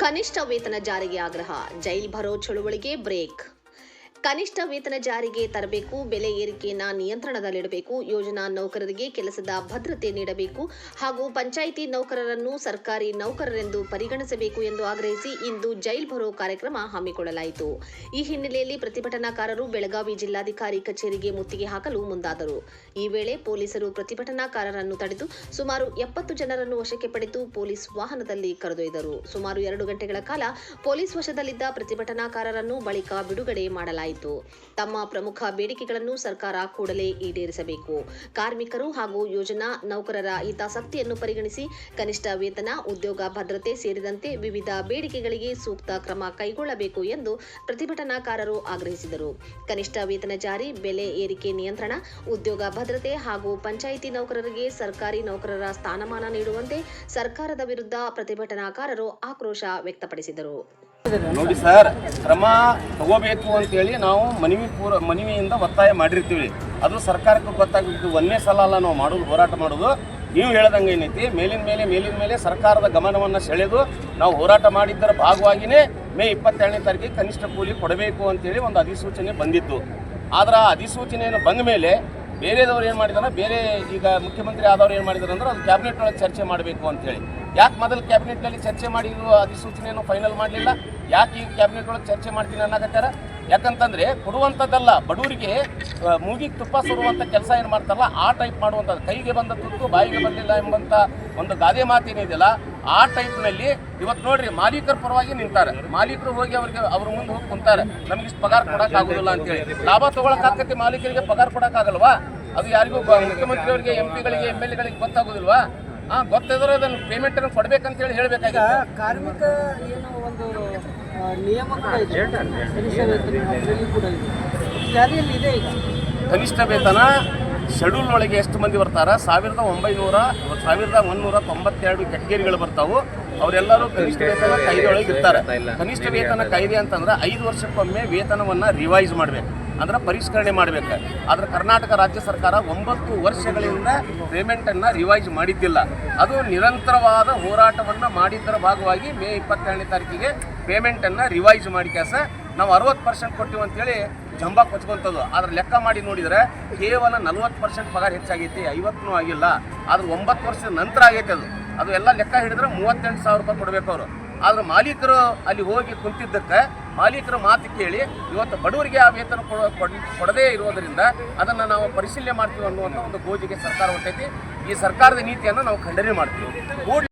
ಕನಿಷ್ಠ ವೇತನ ಜಾರಿಗೆ ಆಗ್ರಹ, ಜೈಲ್ ಭರೋ ಚಳುವಳಿಗೆ ಬ್ರೇಕ್. ಕನಿಷ್ಠ ವೇತನ ಜಾರಿಗೆ ತರಬೇಕು, ಬೆಲೆ ಏರಿಕೆಯನ್ನು ನಿಯಂತ್ರಣದಲ್ಲಿಡಬೇಕು, ಯೋಜನಾ ನೌಕರರಿಗೆ ಕೆಲಸದ ಭದ್ರತೆ ನೀಡಬೇಕು ಹಾಗೂ ಪಂಚಾಯಿತಿ ನೌಕರರನ್ನು ಸರ್ಕಾರಿ ನೌಕರರೆಂದು ಪರಿಗಣಿಸಬೇಕು ಎಂದು ಆಗ್ರಹಿಸಿ ಇಂದು ಜೈಲ್ ಭರೋ ಕಾರ್ಯಕ್ರಮ ಹಮ್ಮಿಕೊಳ್ಳಲಾಯಿತು. ಈ ಹಿನ್ನೆಲೆಯಲ್ಲಿ ಪ್ರತಿಭಟನಾಕಾರರು ಬೆಳಗಾವಿ ಜಿಲ್ಲಾಧಿಕಾರಿ ಕಚೇರಿಗೆ ಮುತ್ತಿಗೆ ಹಾಕಲು ಮುಂದಾದರು. ಈ ವೇಳೆ ಪೊಲೀಸರು ಪ್ರತಿಭಟನಾಕಾರರನ್ನು ತಡೆದು ಸುಮಾರು 70 ಜನರನ್ನು ವಶಕ್ಕೆ ಪಡೆದು ಪೊಲೀಸ್ ವಾಹನದಲ್ಲಿ ಕರೆದೊಯ್ದರು. ಸುಮಾರು 2 ಗಂಟೆಗಳ ಕಾಲ ಪೊಲೀಸ್ ವಶದಲ್ಲಿದ್ದ ಪ್ರತಿಭಟನಾಕಾರರನ್ನು ಬಳಿಕ ಬಿಡುಗಡೆ ಮಾಡಲಾಯಿತು. ತಮ್ಮ ಪ್ರಮುಖ ಬೇಡಿಕೆಗಳನ್ನು ಸರ್ಕಾರ ಕೂಡಲೇ ಈಡೇರಿಸಬೇಕು. ಕಾರ್ಮಿಕರು ಹಾಗೂ ಯೋಜನಾ ನೌಕರರ ಹಿತಾಸಕ್ತಿಯನ್ನು ಪರಿಗಣಿಸಿ ಕನಿಷ್ಠ ವೇತನ, ಉದ್ಯೋಗ ಭದ್ರತೆ ಸೇರಿದಂತೆ ವಿವಿಧ ಬೇಡಿಕೆಗಳಿಗೆ ಸೂಕ್ತ ಕ್ರಮ ಕೈಗೊಳ್ಳಬೇಕು ಎಂದು ಪ್ರತಿಭಟನಾಕಾರರು ಆಗ್ರಹಿಸಿದರು. ಕನಿಷ್ಠ ವೇತನ ಜಾರಿ, ಬೆಲೆ ಏರಿಕೆ ನಿಯಂತ್ರಣ, ಉದ್ಯೋಗ ಭದ್ರತೆ ಹಾಗೂ ಪಂಚಾಯಿತಿ ನೌಕರರಿಗೆ ಸರ್ಕಾರಿ ನೌಕರರ ಸ್ಥಾನಮಾನ ನೀಡುವಂತೆ ಸರ್ಕಾರದ ವಿರುದ್ಧ ಪ್ರತಿಭಟನಾಕಾರರು ಆಕ್ರೋಶ ವ್ಯಕ್ತಪಡಿಸಿದರು. ನೋಡಿ ಸರ್, ಕ್ರಮ ತಗೋಬೇಕು ಅಂತೇಳಿ ನಾವು ಮನವಿಯಿಂದ ಒತ್ತಾಯ ಮಾಡಿರ್ತೀವಿ. ಅದು ಸರ್ಕಾರಕ್ಕೆ ಗೊತ್ತಾಗಿದ್ದು ಒಂದೇ ಸಲ ಅಲ್ಲ ನಾವು ಮಾಡೋದು, ಹೋರಾಟ ಮಾಡೋದು. ನೀವು ಹೇಳ್ದಂಗೆ ಏನೈತಿ, ಮೇಲಿನ ಮೇಲೆ ಸರ್ಕಾರದ ಗಮನವನ್ನು ಸೆಳೆದು ನಾವು ಹೋರಾಟ ಮಾಡಿದ್ದರ ಭಾಗವಾಗಿಯೇ ಮೇ 22ನೇ ತಾರೀಕಿಗೆ ಕನಿಷ್ಠ ಕೂಲಿ ಕೊಡಬೇಕು ಅಂತೇಳಿ ಒಂದು ಅಧಿಸೂಚನೆ ಬಂದಿತ್ತು. ಆದ್ರೆ ಆ ಅಧಿಸೂಚನೆಯನ್ನು ಬಂದ ಮೇಲೆ ಬೇರೆದವ್ರು ಏನು ಮಾಡಿದಾರೆ, ಬೇರೆ ಈಗ ಮುಖ್ಯಮಂತ್ರಿ ಆದವ್ರು ಏನು ಮಾಡಿದಾರೆ ಅಂದ್ರೆ ಅದು ಕ್ಯಾಬಿನೆಟ್ ಒಳಗೆ ಚರ್ಚೆ ಮಾಡಬೇಕು ಅಂತೇಳಿ. ಯಾಕೆ ಮೊದಲು ಕ್ಯಾಬಿನೆಟ್ನಲ್ಲಿ ಚರ್ಚೆ ಮಾಡಿ ಅಧಿಸೂಚನೆಯನ್ನು ಫೈನಲ್ ಮಾಡಲಿಲ್ಲ? ಯಾಕೆ ಈ ಕ್ಯಾಬಿನೆಟ್ ಒಳಗೆ ಚರ್ಚೆ ಮಾಡ್ತೀನಿ ಅನ್ನಕತ್ತಾರ? ಯಾಕಂತಂದರೆ ಕೊಡುವಂಥದ್ದಲ್ಲ, ಬಡವರಿಗೆ ಮೂಗಿಗೆ ತುಪ್ಪ ಸುರುವಂಥ ಕೆಲಸ ಏನು ಮಾಡ್ತಾರಲ್ಲ ಆ ಟೈಪ್ ಮಾಡುವಂಥದ್ದು. ಕೈಗೆ ಬಂದ ತುತ್ತು ಬಾಯಿಗೆ ಬಂದಿಲ್ಲ ಎಂಬಂಥ ಒಂದು ಗಾದೆ ಮಾತೇನಿದೆಯಲ್ಲ, ಆ ಟೈಪ್ನಲ್ಲಿ ಇವತ್ತು ನೋಡ್ರಿ ಮಾಲೀಕರ ಪರವಾಗಿ ನಿಂತಾರೆ. ಮಾಲೀಕರು ಹೋಗಿ ಅವ್ರ ಮುಂದೆ ಹೋಗಿ ಕುಂತಾರೆ, ನಮ್ಗೆ ಇಷ್ಟು ಪಗಾರ ಕೊಡೋಕ್ಕಾಗೋದಿಲ್ಲ ಅಂತೇಳಿ. ಲಾಭ ತೊಗೊಳಕ್ಕಾಗತ್ತೆ, ಮಾಲೀಕರಿಗೆ ಪಗಾರ ಕೊಡೋಕ್ಕಾಗಲ್ವಾ? ಅದು ಯಾರಿಗೂ ಮುಖ್ಯಮಂತ್ರಿಯವರಿಗೆ, MP ಗಳಿಗೆ MLA ಗಳಿಗೆ ಗೊತ್ತಾಗೋದಿಲ್ವಾ? ಗೊತ್ತಿದ್ರೆ ಅದನ್ನು ಪೇಮೆಂಟನ್ನು ಕೊಡಬೇಕಂತೇಳಿ ಹೇಳಬೇಕಾಗಿದೆ. ಕಾರ್ಮಿಕ ಏನೋ ಒಂದು ನಿಯಮ ಕೂಡ ಇದೆ, ಕನಿಷ್ಠ ವೇತನ ಶೆಡ್ಯೂಲ್ ಒಳಗೆ ಎಷ್ಟು ಮಂದಿ ಬರ್ತಾರೆ? 1192 ಕೆಟಗರಿಗಳು ಬರ್ತಾವೆ. ಅವರೆಲ್ಲರೂ ಕನಿಷ್ಠ ವೇತನ ಕಾಯ್ದೆ ಒಳಗೆ ಇರ್ತಾರೆ. ಕನಿಷ್ಠ ವೇತನ ಕಾಯ್ದೆ ಅಂತಂದ್ರೆ 5 ವರ್ಷಕ್ಕೊಮ್ಮೆ ವೇತನವನ್ನು ರಿವೈಸ್ ಮಾಡಬೇಕು, ಅಂದ್ರೆ ಪರಿಷ್ಕರಣೆ ಮಾಡಬೇಕು. ಆದರೆ ಕರ್ನಾಟಕ ರಾಜ್ಯ ಸರ್ಕಾರ 9 ವರ್ಷಗಳಿಂದ ಪೇಮೆಂಟನ್ನು ರಿವೈಸ್ ಮಾಡಿದ್ದಿಲ್ಲ. ಅದು ನಿರಂತರವಾದ ಹೋರಾಟವನ್ನು ಮಾಡಿದ್ದರ ಭಾಗವಾಗಿ ಮೇ 22ನೇ ತಾರೀಕಿಗೆ ಪೇಮೆಂಟನ್ನು ರಿವೈಸ್ ಮಾಡಿ ನಾವು 60% ಕೊಟ್ಟಿವಿ ಅಂತೇಳಿ ಜಂಬಾ ಕೊಚ್ಕೊಂಥದ್ದು. ಆದ್ರೆ ಲೆಕ್ಕ ಮಾಡಿ ನೋಡಿದರೆ ಕೇವಲ 40% ಪಗಾರ ಹೆಚ್ಚಾಗೈತಿ, 50ನೂ ಆಗಿಲ್ಲ. ಆದ್ರೆ 9 ವರ್ಷದ ನಂತರ ಆಗೈತೆ ಅದು ಎಲ್ಲ ಲೆಕ್ಕ ಹಿಡಿದ್ರೆ 38,000 ರೂಪಾಯಿ ಕೊಡಬೇಕು ಅವರು. ಆದ್ರೆ ಮಾಲೀಕರು ಅಲ್ಲಿ ಹೋಗಿ ಕುಂತಿದ್ದಕ್ಕೆ ಮಾಲೀಕರ ಮಾತು ಕೇಳಿ ಇವತ್ತು ಬಡವರಿಗೆ ಆ ವೇತನ ಕೊಡದೇ ಇರೋದರಿಂದ ಅದನ್ನು ನಾವು ಪರಿಶೀಲನೆ ಮಾಡ್ತೀವಿ ಅನ್ನುವಂಥ ಒಂದು ಗೋಜಿಗೆ ಸರ್ಕಾರ ಹೊಟ್ಟೈತಿ. ಈ ಸರ್ಕಾರದ ನೀತಿಯನ್ನು ನಾವು ಖಂಡನೆ ಮಾಡ್ತೀವಿ.